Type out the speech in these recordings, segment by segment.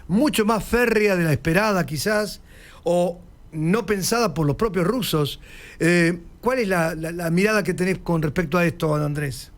mucho más férrea de la esperada quizás, o no pensada por los propios rusos. ¿Cuál es la mirada que tenés con respecto a esto, Andrés?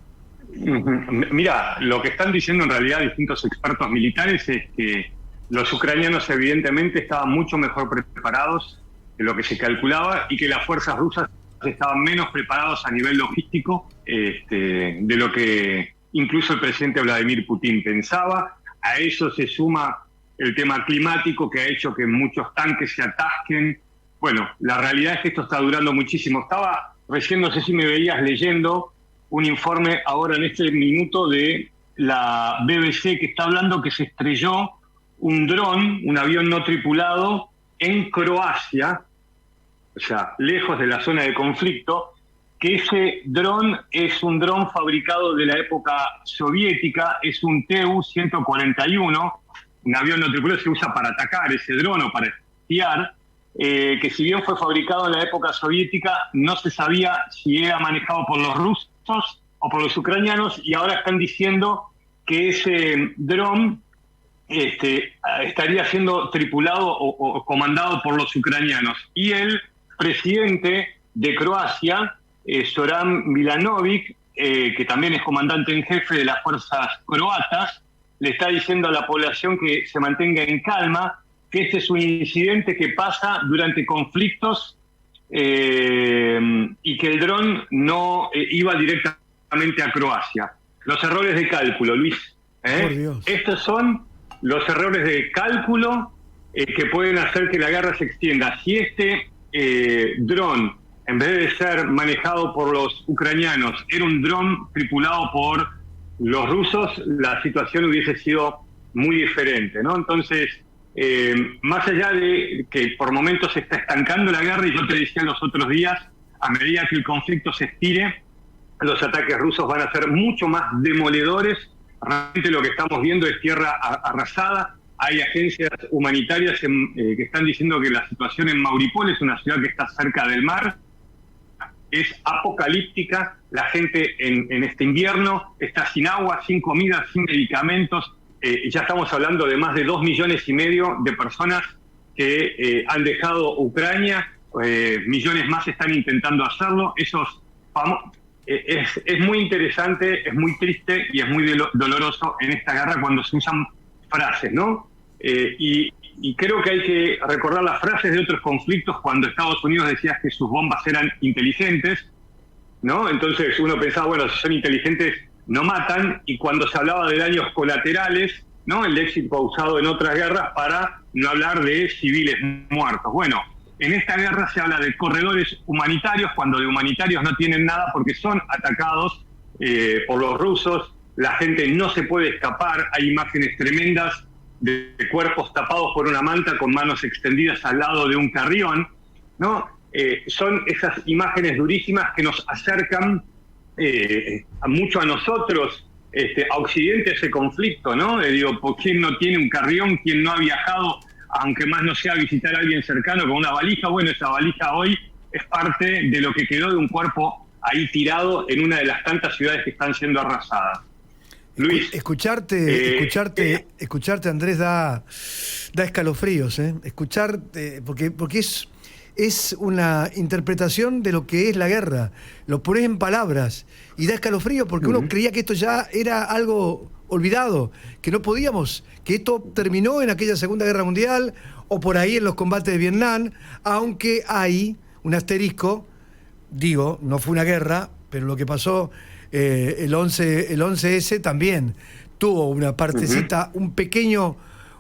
Mira, lo que están diciendo en realidad distintos expertos militares es que los ucranianos evidentemente estaban mucho mejor preparados de lo que se calculaba y que las fuerzas rusas estaban menos preparados a nivel logístico de lo que incluso el presidente Vladimir Putin pensaba. A eso se suma el tema climático que ha hecho que muchos tanques se atasquen. Bueno, la realidad es que esto está durando muchísimo. Estaba recién, no sé si me veías leyendo un informe ahora en este minuto de la BBC que está hablando que se estrelló un dron, un avión no tripulado en Croacia, o sea, lejos de la zona de conflicto, que ese dron es un dron fabricado de la época soviética, es un Tu-141, un avión no tripulado, se usa para atacar ese dron o para espiar, que si bien fue fabricado en la época soviética, no se sabía si era manejado por los rusos o por los ucranianos, y ahora están diciendo que ese dron estaría siendo tripulado o comandado por los ucranianos. Y el presidente de Croacia, Zoran Milanovic, que también es comandante en jefe de las fuerzas croatas, le está diciendo a la población que se mantenga en calma, que este es un incidente que pasa durante conflictos y que el dron no iba directamente a Croacia. Los errores de cálculo, Luis. Por Dios. Estos son los errores de cálculo que pueden hacer que la guerra se extienda. Si este dron, en vez de ser manejado por los ucranianos, era un dron tripulado por los rusos, la situación hubiese sido muy diferente, ¿no? Entonces, más allá de que por momentos se está estancando la guerra, y yo te decía los otros días, a medida que el conflicto se estire, los ataques rusos van a ser mucho más demoledores. Realmente lo que estamos viendo es tierra arrasada. Hay agencias humanitarias que están diciendo que la situación en Mariupol, es una ciudad que está cerca del mar, es apocalíptica. La gente en este invierno está sin agua, sin comida, sin medicamentos. Ya estamos hablando de más de 2,5 millones de personas que han dejado Ucrania. Millones más están intentando hacerlo. Es muy interesante, es muy triste y es muy doloroso en esta guerra cuando se usan frases, ¿no? Y creo que hay que recordar las frases de otros conflictos cuando Estados Unidos decía que sus bombas eran inteligentes, ¿no? Entonces uno pensaba, bueno, si son inteligentes no matan, y cuando se hablaba de daños colaterales, ¿no? El léxico usado en otras guerras para no hablar de civiles muertos. Bueno, en esta guerra se habla de corredores humanitarios, cuando de humanitarios no tienen nada porque son atacados por los rusos. La gente no se puede escapar, hay imágenes tremendas de cuerpos tapados por una manta con manos extendidas al lado de un carrión, ¿no? Son esas imágenes durísimas que nos acercan mucho a nosotros, a Occidente, ese conflicto, ¿no? Digo, ¿por quién no tiene un carrión? ¿Quién no ha viajado, aunque más no sea visitar a alguien cercano con una valija? Bueno, esa valija hoy es parte de lo que quedó de un cuerpo ahí tirado en una de las tantas ciudades que están siendo arrasadas. Luis, escucharte, Andrés, da escalofríos, ¿eh? Escucharte, porque es una interpretación de lo que es la guerra. Lo pones en palabras y da escalofrío porque uno creía que esto ya era algo olvidado, que no podíamos, que esto terminó en aquella Segunda Guerra Mundial o por ahí en los combates de Vietnam, aunque hay un asterisco, digo, no fue una guerra, pero lo que pasó el 11S también tuvo una partecita, un pequeño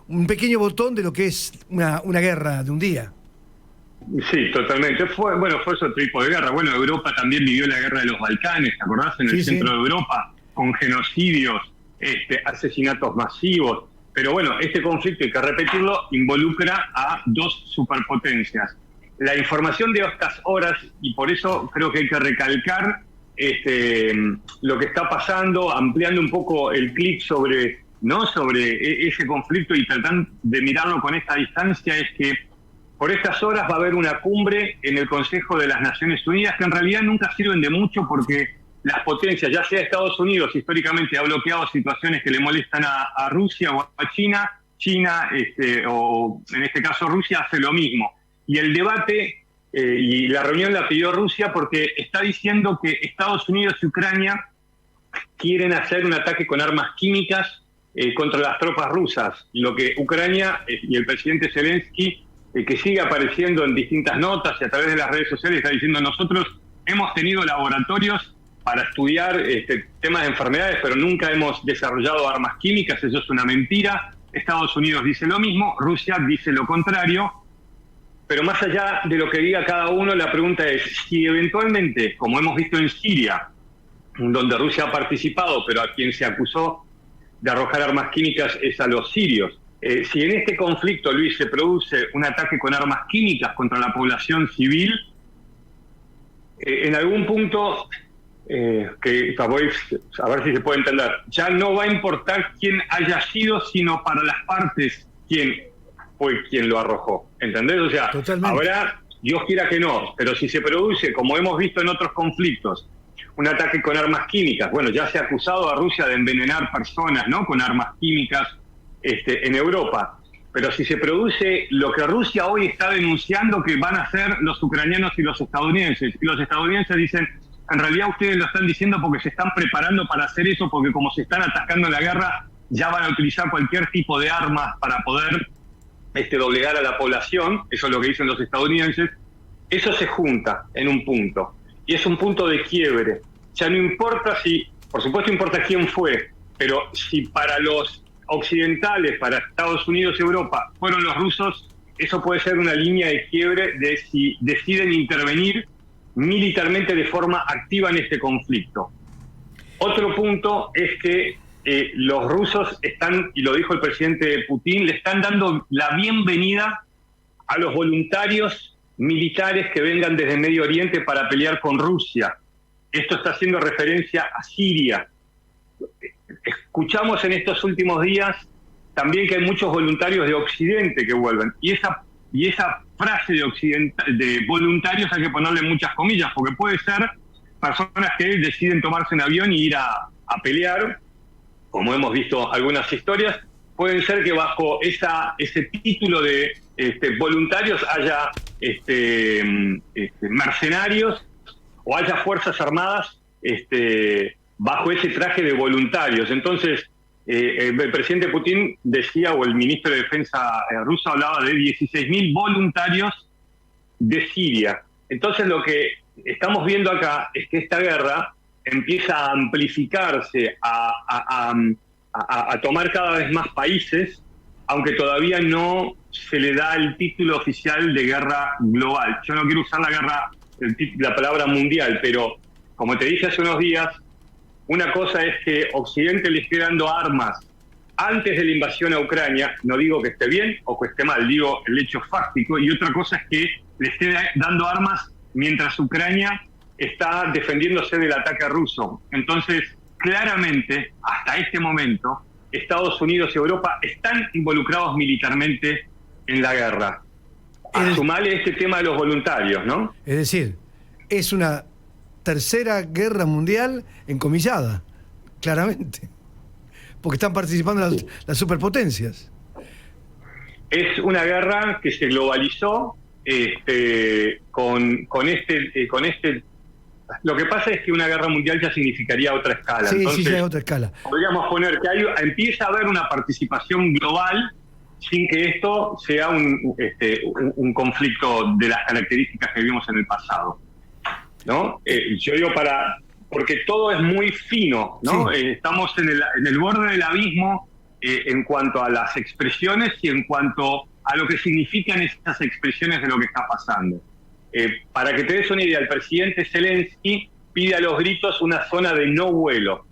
botón de lo que es una guerra de un día. Sí, totalmente. Fue otro tipo de guerra. Bueno, Europa también vivió la guerra de los Balcanes, ¿te acordás? En el centro de Europa, con genocidios, asesinatos masivos. Pero bueno, este conflicto, hay que repetirlo, involucra a dos superpotencias. La información de estas horas, y por eso creo que hay que recalcar lo que está pasando, ampliando un poco el clic sobre ese conflicto y tratando de mirarlo con esta distancia, es que por estas horas va a haber una cumbre en el Consejo de las Naciones Unidas, que en realidad nunca sirven de mucho porque las potencias, ya sea Estados Unidos, históricamente ha bloqueado situaciones que le molestan a Rusia o a China, China, o en este caso Rusia, hace lo mismo. Y el debate y la reunión la pidió Rusia porque está diciendo que Estados Unidos y Ucrania quieren hacer un ataque con armas químicas contra las tropas rusas. Lo que Ucrania y el presidente Zelensky, que sigue apareciendo en distintas notas y a través de las redes sociales, está diciendo: nosotros hemos tenido laboratorios para estudiar temas de enfermedades, pero nunca hemos desarrollado armas químicas, eso es una mentira. Estados Unidos dice lo mismo, Rusia dice lo contrario. Pero más allá de lo que diga cada uno, la pregunta es, si eventualmente, como hemos visto en Siria, donde Rusia ha participado, pero a quien se acusó de arrojar armas químicas es a los sirios, si en este conflicto, Luis, se produce un ataque con armas químicas contra la población civil, en algún punto, que a ver si se puede entender, ya no va a importar quién haya sido, sino para las partes quién fue quien lo arrojó, ¿entendés? O sea, totalmente. Habrá, Dios quiera que no, pero si se produce, como hemos visto en otros conflictos, un ataque con armas químicas, bueno, ya se ha acusado a Rusia de envenenar personas, ¿no?, con armas químicas en Europa, pero si se produce lo que Rusia hoy está denunciando que van a hacer los ucranianos y los estadounidenses dicen, en realidad ustedes lo están diciendo porque se están preparando para hacer eso, porque como se están atacando la guerra, ya van a utilizar cualquier tipo de armas para poder doblegar a la población, eso es lo que dicen los estadounidenses. Eso se junta en un punto, y es un punto de quiebre. Ya no importa si, por supuesto importa quién fue, pero si para los occidentales, para Estados Unidos y Europa, fueron los rusos, eso puede ser una línea de quiebre de si deciden intervenir militarmente de forma activa en este conflicto. Otro punto es que los rusos están, y lo dijo el presidente Putin, le están dando la bienvenida a los voluntarios militares que vengan desde Medio Oriente para pelear con Rusia. Esto está haciendo referencia a Siria. Escuchamos en estos últimos días también que hay muchos voluntarios de Occidente que vuelven. Y esa frase de voluntarios hay que ponerle muchas comillas, porque puede ser personas que deciden tomarse un avión y ir a pelear, como hemos visto algunas historias. Pueden ser que bajo ese título de voluntarios haya mercenarios o haya fuerzas armadas bajo ese traje de voluntarios. Entonces, el presidente Putin decía, o el ministro de Defensa ruso hablaba de 16.000 voluntarios de Siria. Entonces, lo que estamos viendo acá es que esta guerra empieza a amplificarse, a tomar cada vez más países, aunque todavía no se le da el título oficial de guerra global. Yo no quiero usar la palabra mundial, pero como te dije hace unos días, una cosa es que Occidente le esté dando armas antes de la invasión a Ucrania, no digo que esté bien o que esté mal, digo el hecho fáctico, y otra cosa es que le esté dando armas mientras Ucrania está defendiéndose del ataque ruso. Entonces, claramente, hasta este momento, Estados Unidos y Europa están involucrados militarmente en la guerra. Sumale este tema de los voluntarios, ¿no? Es decir, es una tercera guerra mundial encomillada, claramente, porque están participando las superpotencias. Es una guerra que se globalizó con este. Lo que pasa es que una guerra mundial ya significaca otra escala. Sí, entonces, sí, ya es otra escala. Podríamos poner que empieza a haber una participación global sin que esto sea un conflicto de las características que vimos en el pasado, ¿no? Yo digo porque todo es muy fino, ¿no? Sí. Estamos en el borde del abismo en cuanto a las expresiones y en cuanto a lo que significan esas expresiones de lo que está pasando. Para que te des una idea, el presidente Zelensky pide a los gritos una zona de no vuelo.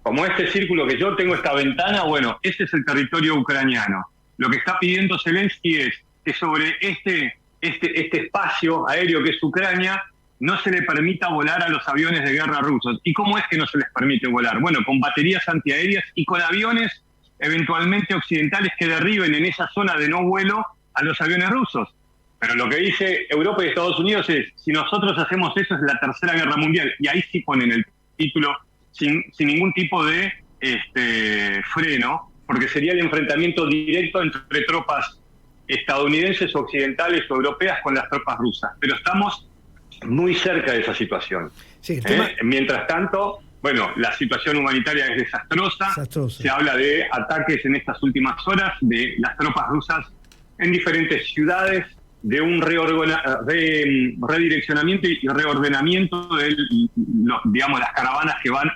Como este círculo que yo tengo, esta ventana, bueno, ese es el territorio ucraniano. Lo que está pidiendo Zelensky es que sobre este espacio aéreo que es Ucrania no se le permita volar a los aviones de guerra rusos. ¿Y cómo es que no se les permite volar? Bueno, con baterías antiaéreas y con aviones eventualmente occidentales que derriben en esa zona de no vuelo a los aviones rusos. Pero lo que dice Europa y Estados Unidos es, si nosotros hacemos eso, es la tercera guerra mundial. Y ahí sí ponen el título sin ningún tipo de freno, porque sería el enfrentamiento directo entre tropas estadounidenses, occidentales o europeas con las tropas rusas. Pero estamos muy cerca de esa situación. Sí, el tema... Mientras tanto, bueno, la situación humanitaria es desastrosa. Se habla de ataques en estas últimas horas de las tropas rusas en diferentes ciudades, de un redireccionamiento y reordenamiento de las caravanas que van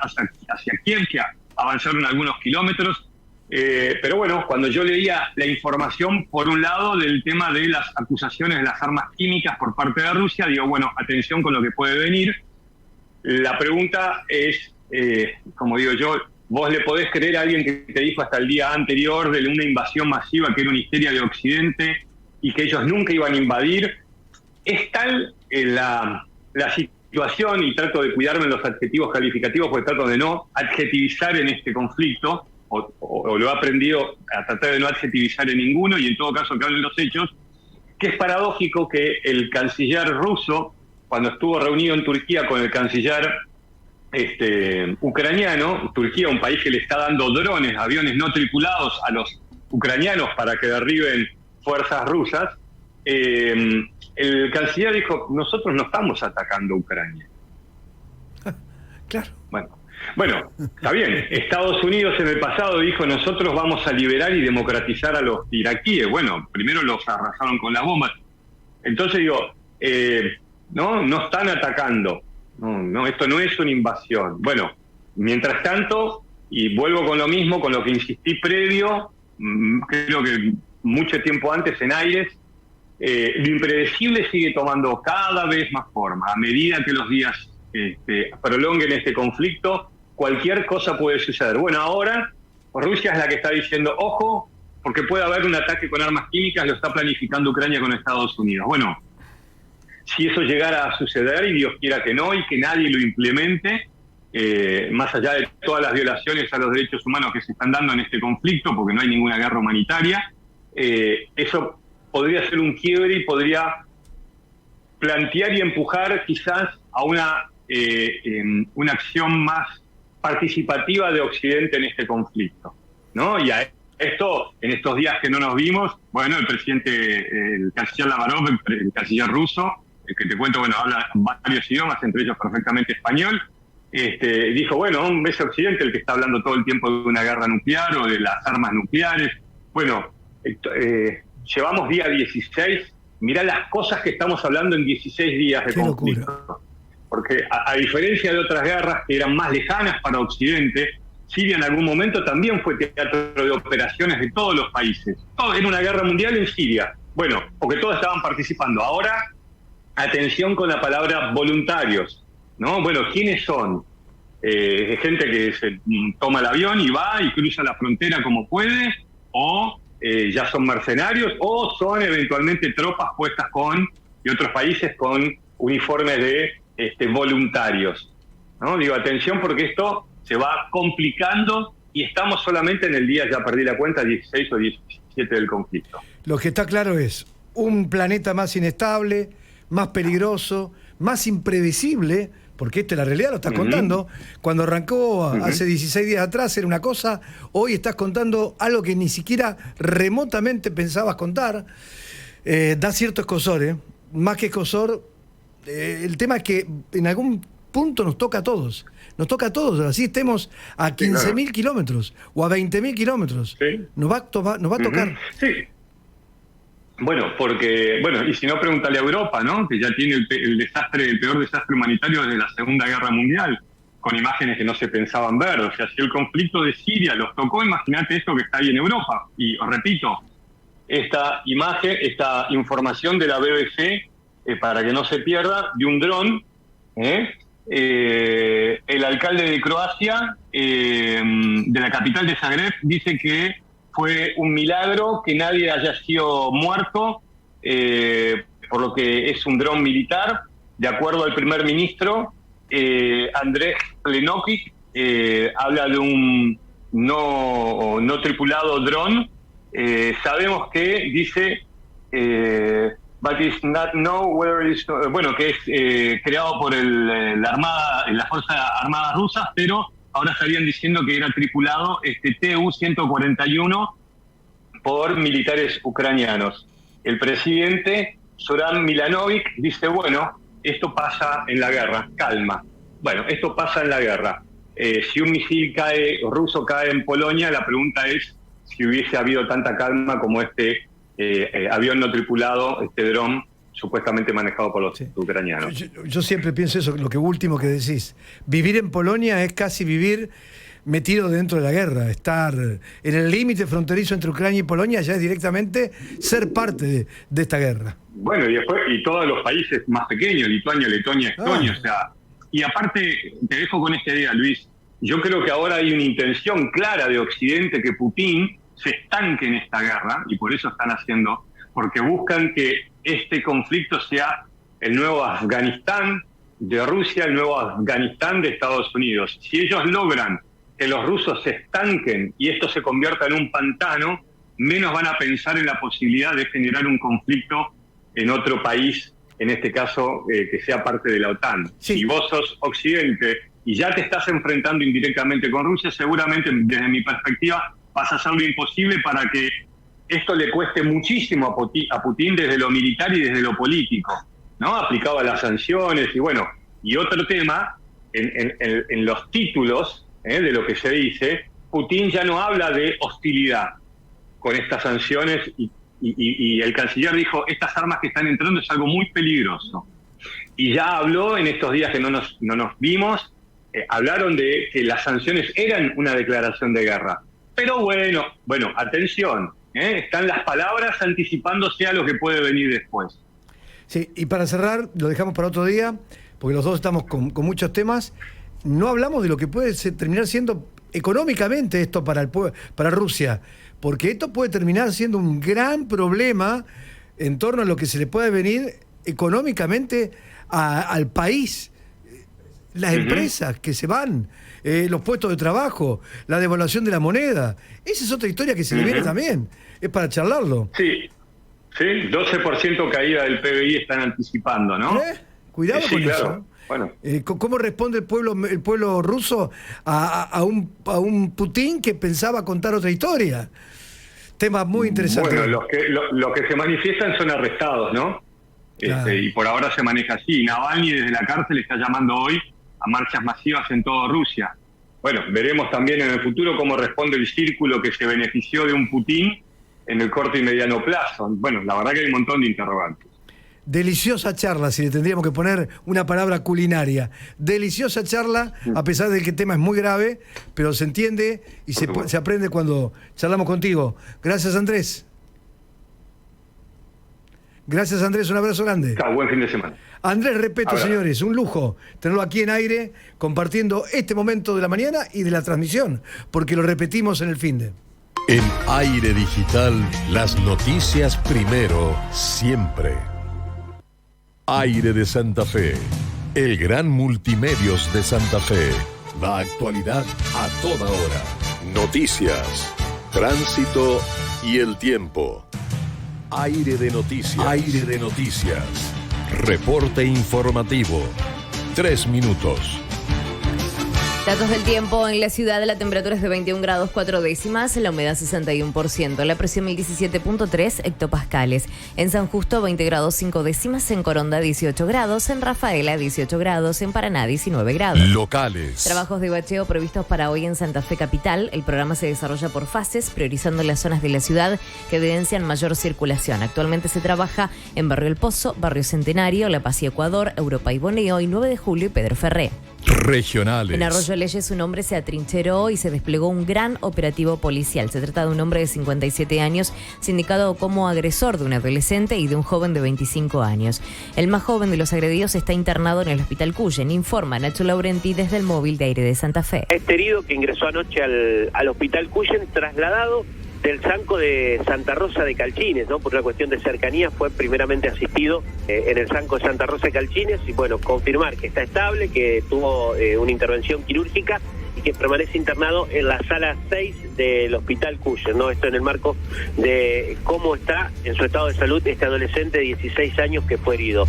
hacia Kiev, que avanzaron algunos kilómetros. Pero bueno, cuando yo leía la información, por un lado, del tema de las acusaciones de las armas químicas por parte de Rusia, digo, bueno, atención con lo que puede venir. La pregunta es, como digo yo, ¿vos le podés creer a alguien que te dijo hasta el día anterior de una invasión masiva que era una histeria de Occidente y que ellos nunca iban a invadir? Es tal la situación, y trato de cuidarme en los adjetivos calificativos porque trato de no adjetivizar en este conflicto, o lo he aprendido a tratar de no adjetivizar en ninguno, y en todo caso que hablen los hechos, que es paradójico que el canciller ruso, cuando estuvo reunido en Turquía con el canciller ucraniano, Turquía, un país que le está dando drones, aviones no tripulados a los ucranianos para que derriben fuerzas rusas, el canciller dijo, nosotros no estamos atacando a Ucrania. Claro. Bueno, está bien. Estados Unidos en el pasado dijo, nosotros vamos a liberar y democratizar a los iraquíes. Bueno, primero los arrasaron con las bombas. Entonces digo, no están atacando. No, esto no es una invasión. Bueno, mientras tanto, y vuelvo con lo mismo, con lo que insistí previo, creo que mucho tiempo antes en Aires, lo impredecible sigue tomando cada vez más forma. A medida que los días prolonguen este conflicto, cualquier cosa puede suceder. Bueno, ahora Rusia es la que está diciendo, ojo, porque puede haber un ataque con armas químicas, lo está planificando Ucrania con Estados Unidos. Bueno, si eso llegara a suceder, y Dios quiera que no, y que nadie lo implemente, más allá de todas las violaciones a los derechos humanos que se están dando en este conflicto, porque no hay ninguna guerra humanitaria, eso podría ser un quiebre y podría plantear y empujar quizás a una acción más participativa de Occidente en este conflicto, ¿no? Y a esto, en estos días que no nos vimos, bueno, el canciller Lavrov, el canciller ruso, el que te cuento, bueno, habla varios idiomas, entre ellos perfectamente español, dijo, bueno, es Occidente el que está hablando todo el tiempo de una guerra nuclear o de las armas nucleares. Bueno, llevamos día 16, mirá las cosas que estamos hablando en 16 días de conflicto. Locura. Porque a diferencia de otras guerras que eran más lejanas para Occidente, Siria en algún momento también fue teatro de operaciones de todos los países. Era una guerra mundial en Siria. Bueno, porque todos estaban participando. Ahora, atención con la palabra voluntarios, ¿no? Bueno, ¿quiénes son? Gente que se toma el avión y va y cruza la frontera como puede, o ya son mercenarios, o son eventualmente tropas puestas y otros países con uniformes de voluntarios, ¿no? Digo, atención, porque esto se va complicando y estamos solamente en el día, ya perdí la cuenta, 16 o 17 del conflicto. Lo que está claro es un planeta más inestable, más peligroso, más imprevisible, porque esto es la realidad, lo estás contando. Cuando arrancó hace 16 días atrás era una cosa, hoy estás contando algo que ni siquiera remotamente pensabas contar. Da cierto escosor, más que escosor. El tema es que en algún punto nos toca a todos. Nos toca a todos, así estemos a 15.000 kilómetros o a 20.000 kilómetros. Sí. Nos va a tocar. Sí. Bueno, y si no, pregúntale a Europa, ¿no? Que ya tiene el peor desastre humanitario desde la Segunda Guerra Mundial, con imágenes que no se pensaban ver. O sea, si el conflicto de Siria los tocó, imagínate esto que está ahí en Europa. Y os repito, esta información de la BBC, para que no se pierda, de un dron, el alcalde de Croacia, de la capital de Zagreb, dice que fue un milagro que nadie haya sido muerto, por lo que es un dron militar. De acuerdo al primer ministro, Andrés Plenković, habla de un no tripulado dron. Sabemos que dice... but it's not know where it's, que es creado por la Fuerza Armada Rusa, pero ahora estarían diciendo que era tripulado Tu-141 por militares ucranianos. El presidente Zoran Milanovic dice, bueno, esto pasa en la guerra, calma. Bueno, esto pasa en la guerra. Si un misil ruso cae en Polonia, la pregunta es si hubiese habido tanta calma como este avión no tripulado, este dron supuestamente manejado por los ucranianos. Yo siempre pienso eso, lo que último que decís. Vivir en Polonia es casi vivir metido dentro de la guerra. Estar en el límite fronterizo entre Ucrania y Polonia ya es directamente ser parte de esta guerra. Bueno, y todos los países más pequeños, Lituania, Letonia, Estonia, o sea... Y aparte, te dejo con esta idea, Luis, yo creo que ahora hay una intención clara de Occidente que Putin se estanque en esta guerra, y por eso están haciendo, porque buscan que este conflicto sea el nuevo Afganistán de Rusia, el nuevo Afganistán de Estados Unidos. Si ellos logran que los rusos se estanquen y esto se convierta en un pantano, menos van a pensar en la posibilidad de generar un conflicto en otro país, en este caso que sea parte de la OTAN. Sí. Si vos sos Occidente y ya te estás enfrentando indirectamente con Rusia, seguramente, desde mi perspectiva, vas a hacer lo imposible para que esto le cueste muchísimo a Putin desde lo militar y desde lo político, ¿no? Aplicado a las sanciones y bueno. Y otro tema, en los títulos de lo que se dice, Putin ya no habla de hostilidad con estas sanciones y el canciller dijo, estas armas que están entrando es algo muy peligroso. Y ya habló en estos días que no nos vimos, hablaron de que las sanciones eran una declaración de guerra. Pero bueno, atención, están las palabras anticipándose a lo que puede venir después. Sí, y para cerrar, lo dejamos para otro día, porque los dos estamos con muchos temas. No hablamos de lo que puede terminar siendo económicamente esto para Rusia, porque esto puede terminar siendo un gran problema en torno a lo que se le puede venir económicamente al país. Las empresas que se van, los puestos de trabajo, la devaluación de la moneda. Esa es otra historia que se le viene también. Es para charlarlo. Sí, 12% caída del PBI están anticipando, ¿no? Cuidado con claro. eso. Bueno. ¿Cómo responde el pueblo ruso a un Putin que pensaba contar otra historia? Tema muy interesante. Bueno, los que se manifiestan son arrestados, ¿no? Claro. Y por ahora se maneja así. Navalny desde la cárcel está llamando hoy a marchas masivas en toda Rusia. Bueno, veremos también en el futuro cómo responde el círculo que se benefició de un Putin en el corto y mediano plazo. Bueno, la verdad que hay un montón de interrogantes. Deliciosa charla, si le tendríamos que poner una palabra culinaria. Deliciosa charla, a pesar de que el tema es muy grave, pero se entiende y se aprende cuando charlamos contigo. Gracias, Andrés. Gracias, Andrés, un abrazo grande. Buen fin de semana. Andrés Repetto, señores, un lujo tenerlo aquí en aire, compartiendo este momento de la mañana y de la transmisión, porque lo repetimos en el finde. En Aire Digital, las noticias primero, siempre. Aire de Santa Fe, el gran multimedios de Santa Fe. La actualidad a toda hora. Noticias, tránsito y el tiempo. Aire de noticias. Aire de noticias. Reporte informativo. 3 minutos. Datos del tiempo en la ciudad, la temperatura es de 21 grados 4 décimas, la humedad 61%, la presión 1017.3 hectopascales. En San Justo 20 grados 5 décimas, en Coronda 18 grados, en Rafaela 18 grados, en Paraná 19 grados. Locales. Trabajos de bacheo previstos para hoy en Santa Fe Capital. El programa se desarrolla por fases, priorizando las zonas de la ciudad que evidencian mayor circulación. Actualmente se trabaja en Barrio El Pozo, Barrio Centenario, La Paz y Ecuador, Europa y Boneo, y 9 de Julio y Pedro Ferré. Regionales. En Arroyo Leyes un hombre se atrincheró y se desplegó un gran operativo policial. Se trata de un hombre de 57 años, sindicado como agresor de un adolescente y de un joven de 25 años. El más joven de los agredidos está internado en el Hospital Cuyen, informa Nacho Laurenti desde el móvil de Aire de Santa Fe. Este herido que ingresó anoche al Hospital Cuyen, trasladado del Zanco de Santa Rosa de Calchines, ¿no? Por una cuestión de cercanía, fue primeramente asistido en el Zanco de Santa Rosa de Calchines y bueno, confirmar que está estable, que tuvo una intervención quirúrgica y que permanece internado en la sala 6 del Hospital Cuyen, ¿no? Esto en el marco de cómo está en su estado de salud este adolescente de 16 años que fue herido.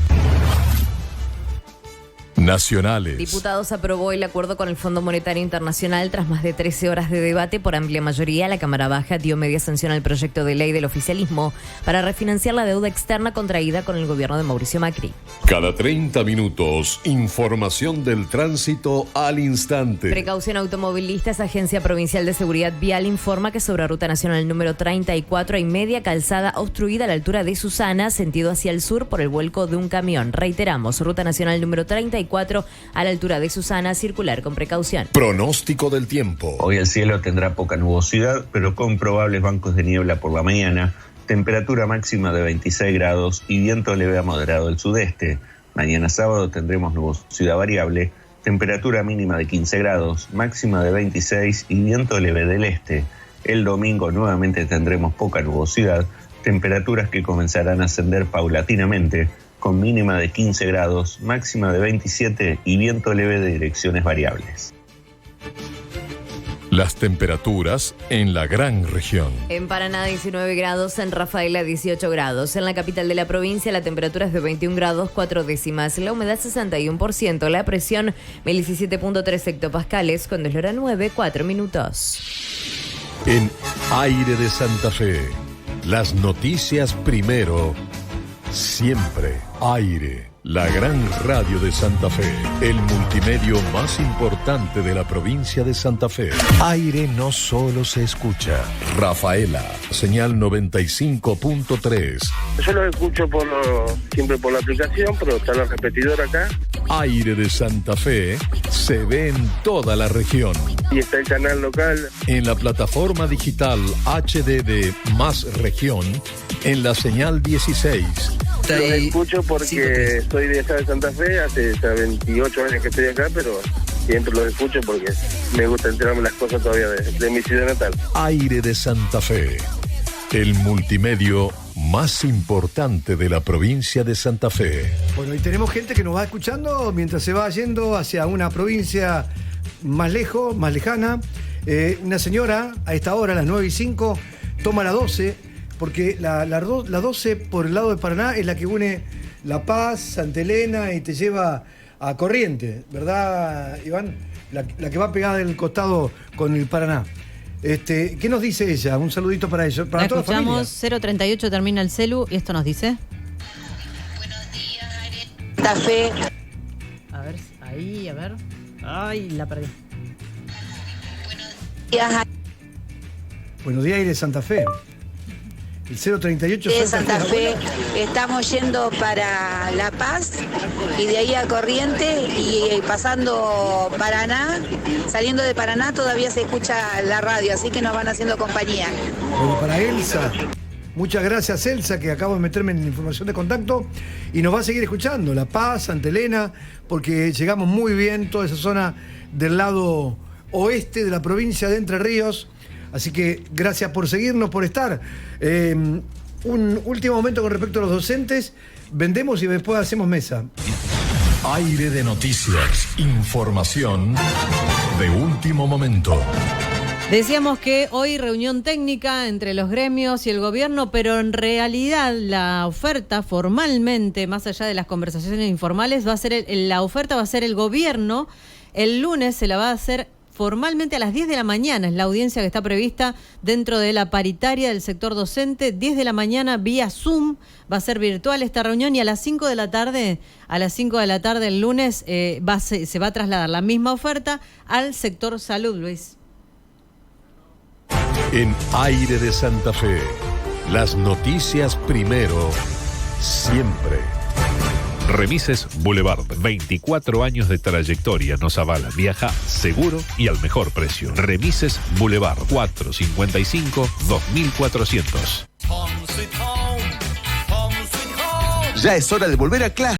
nacionales. Diputados aprobó el acuerdo con el Fondo Monetario Internacional tras más de 13 horas de debate. Por amplia mayoría, la Cámara Baja dio media sanción al proyecto de ley del oficialismo para refinanciar la deuda externa contraída con el gobierno de Mauricio Macri. Cada 30 minutos, información del tránsito al instante. Precaución automovilistas. Agencia Provincial de Seguridad Vial informa que sobre Ruta Nacional número 34 hay media calzada obstruida a la altura de Susana, sentido hacia el sur por el vuelco de un camión. Reiteramos, Ruta Nacional número 34 a la altura de Susana, circular con precaución. Pronóstico del tiempo. Hoy el cielo tendrá poca nubosidad, pero con probables bancos de niebla por la mañana, temperatura máxima de 26 grados y viento leve a moderado del sudeste. Mañana sábado tendremos nubosidad variable, temperatura mínima de 15 grados, máxima de 26 y viento leve del este. El domingo nuevamente tendremos poca nubosidad, temperaturas que comenzarán a ascender paulatinamente, con mínima de 15 grados, máxima de 27 y viento leve de direcciones variables. Las temperaturas en la gran región. En Paraná 19 grados, en Rafaela 18 grados. En la capital de la provincia la temperatura es de 21 grados 4 décimas. La humedad 61%. La presión 1017.3 hectopascales. Cuando es la hora 9, 4 minutos. En Aire de Santa Fe, las noticias primero, siempre. Aire, la gran radio de Santa Fe, el multimedio más importante de la provincia de Santa Fe. Aire no solo se escucha. Rafaela, señal 95.3. Yo lo escucho siempre por la aplicación, pero está la repetidora acá. Aire de Santa Fe se ve en toda la región. Y está el canal local. En la plataforma digital HD de Más Región, en la señal 16. Los escucho porque soy de allá de Santa Fe, hace ya 28 años que estoy acá, pero siempre los escucho porque me gusta enterarme las cosas todavía de mi ciudad natal. Aire de Santa Fe, el multimedio más importante de la provincia de Santa Fe. Bueno, y tenemos gente que nos va escuchando mientras se va yendo hacia una provincia más lejos, más lejana. Una señora, a esta hora, a las 9:05, toma la 12, porque la 12 por el lado de Paraná es la que une La Paz, Santa Elena y te lleva a Corrientes, ¿verdad, Iván? La que va pegada del costado con el Paraná. ¿Qué nos dice ella? Un saludito para ellos, para toda la familia. 038 termina el celu y esto nos dice. Buenos días, Aire. Santa Fe. A ver, ahí, a ver. Ay, la perdí. Buenos días, Aire Santa Fe. El 038 de Santa Fe. Estamos yendo para La Paz y de ahí a Corrientes y pasando Paraná. Saliendo de Paraná todavía se escucha la radio, así que nos van haciendo compañía. Bueno, para Elsa, muchas gracias Elsa, que acabo de meterme en la información de contacto y nos va a seguir escuchando. La Paz, Santa Elena, porque llegamos muy bien, toda esa zona del lado oeste de la provincia de Entre Ríos. Así que gracias por seguirnos, por estar. Un último momento con respecto a los docentes. Vendemos y después hacemos mesa. Aire de noticias, información de último momento. Decíamos que hoy reunión técnica entre los gremios y el gobierno, pero en realidad la oferta formalmente, más allá de las conversaciones informales, la oferta va a ser el gobierno. El lunes se la va a hacer formalmente a las 10 de la mañana, es la audiencia que está prevista dentro de la paritaria del sector docente, 10 de la mañana vía Zoom, va a ser virtual esta reunión y a las 5 de la tarde el lunes se va a trasladar la misma oferta al sector salud, Luis. En Aire de Santa Fe, las noticias primero, siempre. Remises Boulevard, 24 años de trayectoria nos avalan. Viaja seguro y al mejor precio. Remises Boulevard, 455-2400. Ya es hora de volver a clase.